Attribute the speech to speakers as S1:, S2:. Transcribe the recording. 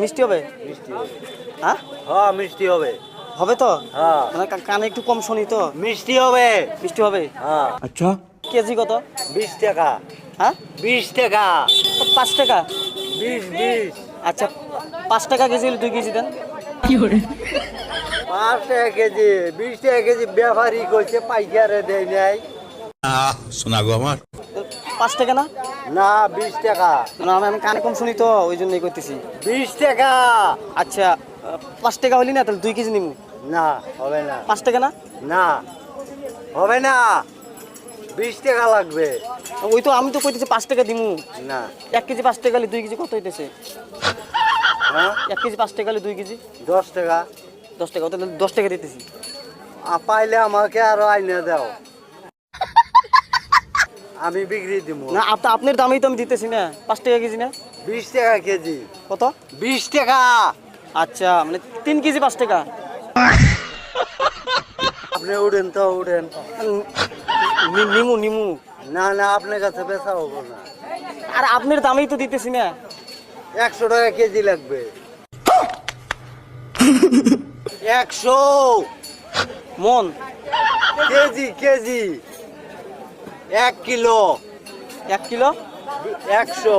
S1: মিষ্টি হবে?
S2: মিষ্টি হবে।
S1: হ্যাঁ
S2: হ্যাঁ মিষ্টি হবে।
S1: হবে তো?
S2: হ্যাঁ
S1: মানে কানে একটু কম শুনি তো।
S2: মিষ্টি হবে।
S1: মিষ্টি হবে?
S2: হ্যাঁ
S3: अच्छा
S1: কেজি কত?
S2: 20 টাকা।
S1: হ্যাঁ
S2: 20 টাকা।
S1: 5 টাকা?
S2: 20
S1: আচ্ছা 5 টাকা কেজি হলে 2 কেজি দেন।
S2: 5 টাকা কেজি 20 টাকা কেজি ব্যাপারী কইছে পাইকারে দেয় নাই।
S3: শোনা গো আমার
S1: 5 টাকা না?
S2: না 20 টাকা।
S1: না আমি কানে কম শুনি তো ওই জন্যই করতেছি।
S2: 20 টাকা।
S1: আচ্ছা 5 টাকা হলি না তাহলে 2 কেজি নিমু।
S2: না হবে না।
S1: 5 টাকা না?
S2: না হবে না। 20 টাকা লাগবে।
S1: ওই তো আমি তো কইতেছি 5 টাকা দিমু।
S2: না
S1: 1 কেজি 5 টাকা হলে 2 কেজি কত হইতেছে?
S2: হ্যাঁ
S1: 1 কেজি 5 টাকা হলে 2 কেজি
S2: 10 টাকা।
S1: 10 টাকা, তাহলে 10 টাকা দিতেছি।
S2: পাইলে আমাকে আরো আইনা দাও, আমি বিক্রি দিব।
S1: না আপনার দামেই তো আমি দিতেছি না। 5 টাকা কেজি না?
S2: 20 টাকা কেজি।
S1: কত?
S2: 20 টাকা।
S1: আচ্ছা মানে 3 কেজি 5 টাকা।
S2: আপনি উঠেন তো উঠেন।
S1: নিমু নিমু।
S2: না না আপনার কাছে বেচা হবো না।
S1: আর আপনার দামেই তো দিতেছি না।
S2: 100 টাকা কেজি লাগবে। 100
S1: মন
S2: কেজি কেজি। 1 kilo
S1: 1 kilo
S2: 100।